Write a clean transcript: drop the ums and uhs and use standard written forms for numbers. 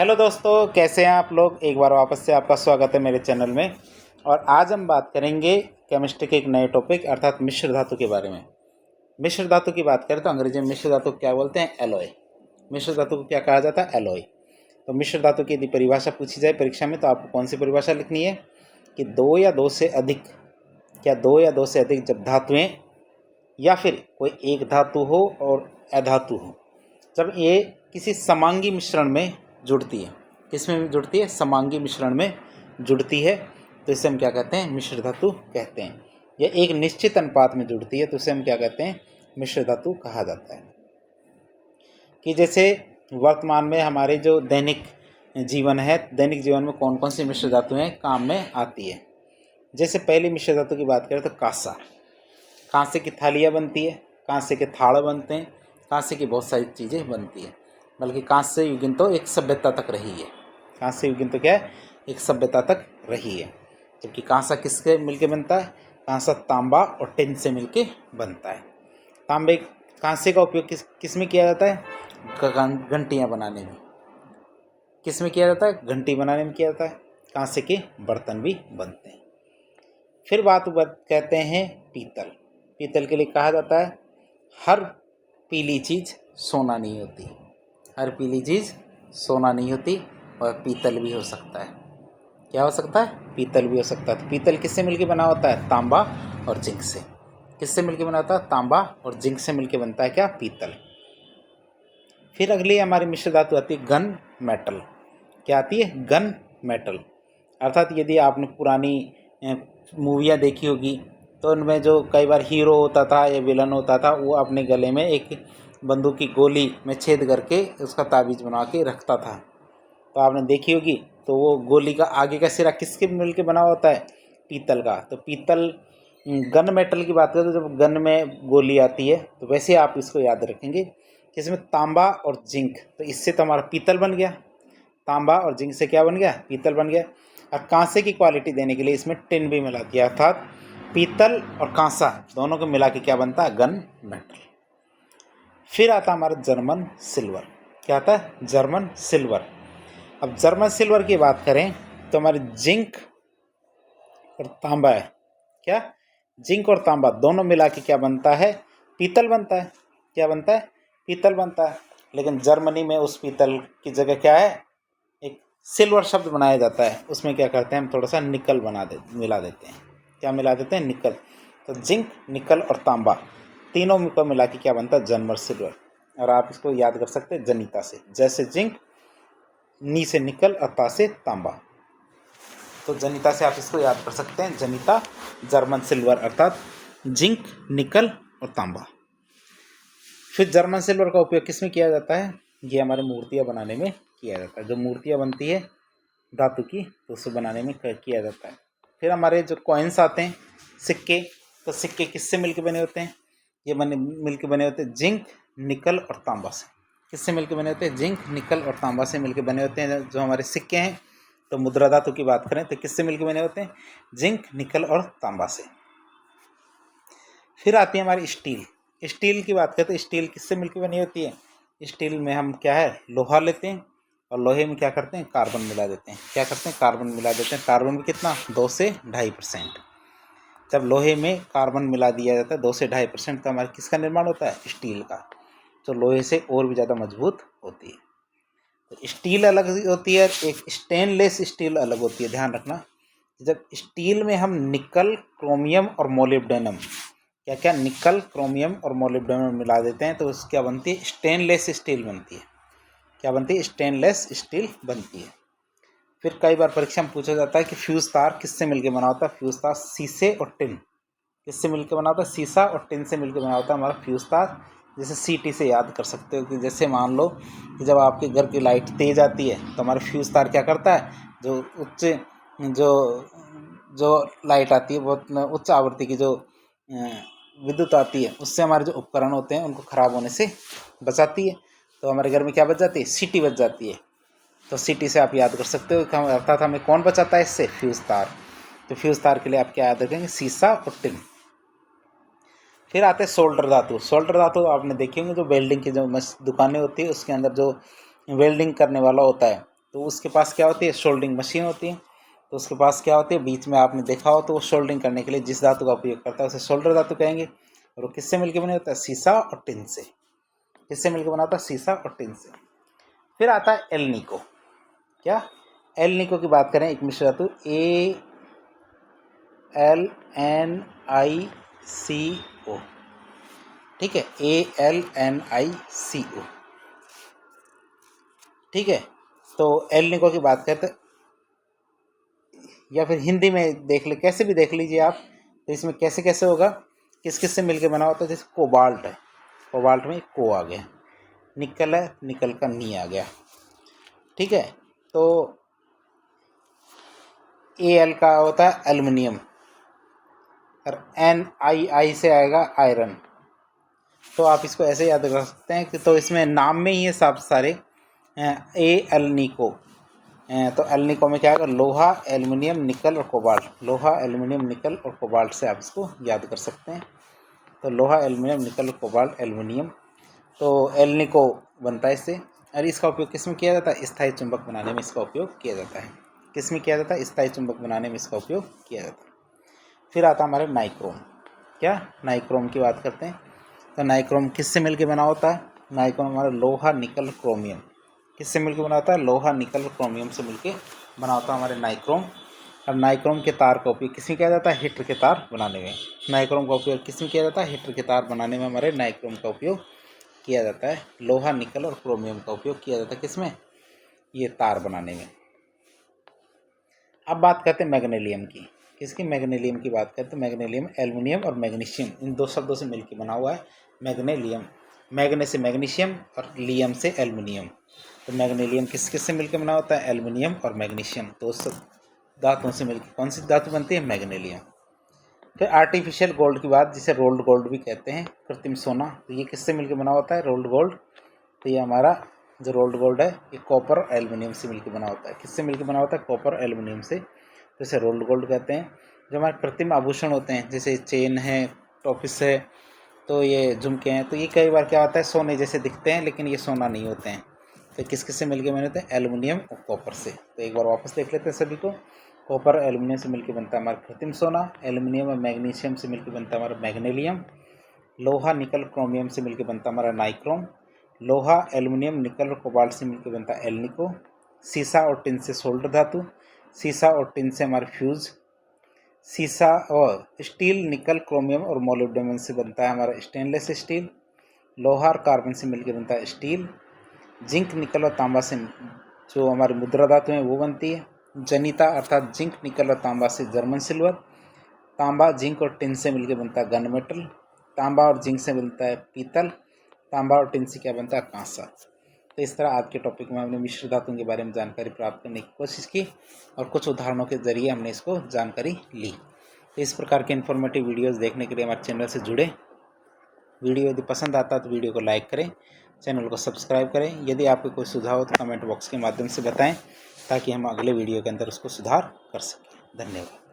Hello दोस्तों, कैसे हैं आप लोग। एक बार वापस से आपका स्वागत है मेरे चैनल में। और आज हम बात करेंगे केमिस्ट्री के एक नए टॉपिक अर्थात मिश्र धातु के बारे में। मिश्र धातु की बात करें तो अंग्रेजी में मिश्र धातु क्या बोलते हैं? एलॉय। मिश्र धातु को क्या कहा जाता है? एलॉय। तो मिश्र धातु की यदि परिभाषा पूछी जाए परीक्षा में तो आपको कौन सी परिभाषा लिखनी है कि दो या दो से अधिक जब धातुएं या फिर कोई एक धातु हो और अधातु हो, जब ये किसी समांगी मिश्रण में जुड़ती है। किसमें जुड़ती है? समांगी मिश्रण में जुड़ती है, तो इसे हम क्या कहते हैं? मिश्र धातु कहते हैं। या एक निश्चित अनुपात में जुड़ती है तो इसे हम क्या कहते हैं? मिश्र धातु कहा जाता है। कि जैसे वर्तमान में हमारे जो दैनिक जीवन है, दैनिक जीवन में कौन कौन सी मिश्र धातुएं काम में आती है। जैसे पहली मिश्र धातु की बात करें तो कांसा। कांसे की थालियाँ बनती है, कांसे के थाड़ बनते हैं, कांसे की बहुत सारी चीज़ें बनती है। बल्कि कांस्य युगीन तो एक सभ्यता तक रही है। कांस्य युगीन तो क्या है? एक सभ्यता तक रही है। जबकि कांसा किसके मिलके बनता है? कांसा तांबा और टिन से मिलके बनता है। तांबे कांसे का उपयोग किस में किया जाता है? घंटियाँ बनाने में। किस में किया जाता है? घंटी बनाने में किया जाता है। कांसे के बर्तन भी बनते हैं। फिर बात कहते हैं पीतल। पीतल के लिए कहा जाता है हर पीली चीज़ सोना नहीं होती। हर पीली चीज़ सोना नहीं होती और पीतल भी हो सकता है। क्या हो सकता है? पीतल भी हो सकता है। तो पीतल किससे मिलके बना होता है? तांबा और जिंक से। किससे मिलके बना होता है? तांबा और जिंक से मिलके बनता है क्या? पीतल। फिर अगली हमारी मिश्र धातु आती है गन मेटल। क्या आती है? Gun metal. अर्थात यदि आपने पुरानी मूवियाँ देखी होगी तो उनमें जो कई बार हीरो होता था या विलन होता था, वो अपने गले में एक बंदूक की गोली में छेद करके उसका ताबीज़ बना के रखता था। तो आपने देखी होगी। तो वो गोली का आगे का सिरा किसके मिल के बना होता है? पीतल का। तो पीतल गन मेटल की बात करें तो जब गन में गोली आती है तो वैसे आप इसको याद रखेंगे कि इसमें तांबा और जिंक, तो इससे तो हमारा पीतल बन गया। तांबा और जिंक से क्या बन गया? पीतल बन गया। और कांसे की क्वालिटी देने के लिए इसमें टिन भी मिला दिया, अर्थात पीतल और कांसा दोनों को मिला के क्या बनता है? Gun metal. फिर आता हमारा जर्मन सिल्वर। क्या आता है? German silver. अब जर्मन सिल्वर की बात करें तो हमारे जिंक और तांबा है। क्या? जिंक और तांबा दोनों मिला के क्या बनता है? पीतल बनता है। क्या बनता है? पीतल बनता है। लेकिन जर्मनी में उस पीतल की जगह क्या है? एक सिल्वर शब्द बनाया जाता है। उसमें क्या करते हैं? हम थोड़ा सा निकल मिला देते हैं। क्या मिला देते हैं? निकल। तो जिंक, निकल और तांबा तीनों को मिला के क्या बनता है? German silver. और आप इसको याद कर सकते हैं जनिता से। जैसे जिंक, नी से निकल और ता से तांबा। तो जनिता से आप इसको याद कर सकते हैं। जनिता जर्मन सिल्वर अर्थात जिंक, निकल और तांबा। फिर जर्मन सिल्वर का उपयोग किस में किया जाता है? ये हमारे मूर्तियाँ बनाने में किया जाता है। जो मूर्तियाँ बनती है धातु की, तो उसे बनाने में किया जाता है। फिर हमारे जो कॉइन्स आते हैं, सिक्के, तो सिक्के किससे मिलके बने होते हैं? ये मिलके बने होते हैं जिंक, निकल और तांबा से। किससे मिलके बने होते हैं? जिंक, निकल और तांबा से मिलके बने होते हैं जो हमारे सिक्के हैं। तो मुद्रा धातु की बात करें तो किससे मिलके बने होते हैं? जिंक, निकल और तांबा से। फिर आती है हमारी स्टील। स्टील की बात करें तो स्टील किससे मिलकर बनी होती है? स्टील में हम क्या है? लोहा लेते हैं और लोहे में क्या करते हैं? कार्बन मिला देते हैं। क्या करते हैं? कार्बन मिला देते हैं। कार्बन में कितना? 2 से 2.5%। जब लोहे में कार्बन मिला दिया जाता है 2 से 2.5%, तो हमारे किसका निर्माण होता है? स्टील का। तो लोहे से और भी ज़्यादा मजबूत होती है। तो स्टील अलग होती है, एक स्टेनलेस स्टील अलग होती है। ध्यान रखना, जब स्टील में हम निकल, क्रोमियम और मोलिब्डेनम, क्या क्या? निकल, क्रोमियम और मोलिब्डेनम मिला देते हैं तो उसकी क्या बनती है? स्टेनलेस स्टील बनती है। क्या बनती है? स्टेनलेस स्टील बनती है। फिर कई बार परीक्षा में पूछा जाता है कि फ्यूज तार किससे मिलकर बना होता है? फ्यूज तार शीशे और टिन। किससे मिलकर बना होता है? शीशा और टिन से मिलकर बना होता है हमारा फ्यूज तार। जैसे सीटी से याद कर सकते हो कि जैसे मान लो कि जब आपके घर की लाइट तेज आती है तो हमारा फ्यूज तार क्या करता है? जो उच्च जो जो लाइट आती है, बहुत उच्च आवृत्ति की जो विद्युत आती है, उससे हमारे जो उपकरण होते हैं उनको ख़राब होने से बचाती है। तो हमारे घर में क्या बच जाती है? सीटी बच जाती है। तो सीटी से आप याद कर सकते हो कि अर्थात हमें कौन बचाता है इससे? फ्यूज तार। तो फ्यूज तार के लिए आप क्या याद रखेंगे? शीशा और टिन। फिर आते हैं सोल्डर धातु। सोल्डर धातु आपने देखी होंगे, जो वेल्डिंग की जो दुकानें होती है उसके अंदर जो वेल्डिंग करने वाला होता है, तो उसके पास क्या होती है, सोल्डरिंग मशीन होती है। तो उसके पास क्या होती है, बीच में आपने देखा हो तो वो सोल्डरिंग करने के लिए जिस धातु का उपयोग करता है उसे सोल्डर धातु कहेंगे। और वो किससे मिलकर बने होता है, शीशा और टिन से। किससे मिलकर बना होता है, शीशा और टिन से। फिर आता है एल्निको। क्या, एल्निको की बात करें, एक मिश्र धातु AlNiCO, ठीक है, AlNiCO, ठीक है। तो एल्निको की बात करते, या फिर हिंदी में देख ले, कैसे भी देख लीजिए आप, तो इसमें कैसे कैसे होगा, किस किस से मिलकर बना होता है। जैसे कोबाल्ट है, कोबाल्ट में को आ गया, निकल है, निकल का नी आ गया, ठीक है। तो Al का होता है एल्युमिनियम, और NiI से आएगा आयरन। तो आप इसको ऐसे याद कर सकते हैं कि तो इसमें नाम में ही है सब सारे एल्निको। तो एल्निको में क्या आएगा, लोहा, एल्युमिनियम, निकल और कोबाल्ट। लोहा, एल्युमिनियम, निकल और कोबाल्ट से आप इसको याद कर सकते हैं। तो लोहा, एल्युमिनियम, निकल, कोबाल्ट, एल्युमिनियम। तो एल्निको बनता है इससे। और इसका उपयोग किस में किया जाता है, स्थायी चुंबक बनाने में इसका उपयोग किया जाता है। किस में किया जाता है, स्थायी चुंबक बनाने में इसका उपयोग किया जाता है। फिर आता है हमारे नाइक्रोम। क्या, नाइक्रोम की बात करते हैं। तो नाइक्रोम किससे मिलकर बना होता है, नाइक्रोम हमारा लोहा, निकल, क्रोमियम। किससे मिलकर बना होता है, लोहा, निकल, क्रोमियम से मिलकर बना होता है हमारे नाइक्रोम। अब नाइक्रोम के तार का उपयोग किसमें किया जाता है, हीटर के तार बनाने में। नाइक्रोम का उपयोग किसमें किया जाता है, हीटर के तार बनाने में हमारे नाइक्रोम का उपयोग किया जाता है। लोहा, निकल और क्रोमियम का उपयोग किया जाता है किसमें, ये तार बनाने में। अब बात करते हैं मैग्नीशियम की। किसकी, मैग्नीशियम की बात करते हैं। मैग्नीशियम, एल्युमिनियम और मैग्नीशियम, इन दो शब्दों से मिलकर बना हुआ है मैग्नीशियम। मैग्ने से मैग्नीशियम और लियम से एल्युमिनियम। तो मैग्नीशियम किस किस से मिलकर बना होता है, एल्युमिनियम और मैग्नीशियम। तो उस धातुओं से मिलकर कौन सी धातु बनती है, मैग्नीशियम। फिर आर्टिफिशियल गोल्ड की बात, जिसे रोल्ड गोल्ड भी कहते हैं, कृत्रिम सोना। तो ये किससे मिलकर बना होता है, रोल्ड गोल्ड। तो ये हमारा जो रोल्ड गोल्ड है ये कॉपर और एल्युमिनियम से मिलकर बना होता है। किससे मिलकर बना होता है, कॉपर और एल्युमिनियम से। तो इसे रोल्ड गोल्ड कहते हैं। जो हमारे कृत्रिम आभूषण होते हैं, जैसे चेन है, टॉपिस है, तो ये झुमके हैं, तो ये कई बार क्या होता है, सोने जैसे दिखते हैं लेकिन ये सोना नहीं होते हैं। तो किस किस से मिलकर बने होते हैं, एल्युमिनियम और कॉपर से। तो एक बार वापस देख लेते हैं सभी को। कॉपर और एल्युमिनियम से मिलकर बनता है हमारा कृत्रिम सोना। एल्युमिनियम और मैग्नीशियम से मिलकर बनता है हमारा मैग्नीशियम। लोहा, निकल, क्रोमियम से मिलकर बनता है हमारा नाइक्रोम। लोहा, एल्युमिनियम, निकल और कोबाल्ट से मिलकर बनता है एल्निको। सीसा और टिन से सोल्डर धातु। सीसा और टिन से हमारा फ्यूज। सीसा और स्टील, निकल, क्रोमियम और मोलिब्डेनम से बनता है हमारा स्टेनलेस स्टील। लोहा और कार्बन से मिलकर बनता है स्टील। जिंक, निकल और तांबा से जो हमारी मुद्रा धातु है वो बनती है। जनिता अर्थात जिंक, निकल और तांबा से जर्मन सिल्वर। तांबा, जिंक और टिन से मिलकर बनता है गन मेटल। तांबा और जिंक से बनता है पीतल। तांबा और टिन से क्या बनता है, कांसा। तो इस तरह आज के टॉपिक में हमने मिश्र धातुओं के बारे में जानकारी प्राप्त करने की कोशिश की और कुछ उदाहरणों के जरिए हमने इसको जानकारी ली। तो इस प्रकार के इन्फॉर्मेटिव वीडियोस देखने के लिए हमारे चैनल से जुड़े। वीडियो यदि पसंद आता है तो वीडियो को लाइक करें, चैनल को सब्सक्राइब करें। यदि आपको कोई सुझाव हो तो कमेंट बॉक्स के माध्यम से बताएं ताकि हम अगले वीडियो के अंदर उसको सुधार कर सकें। धन्यवाद।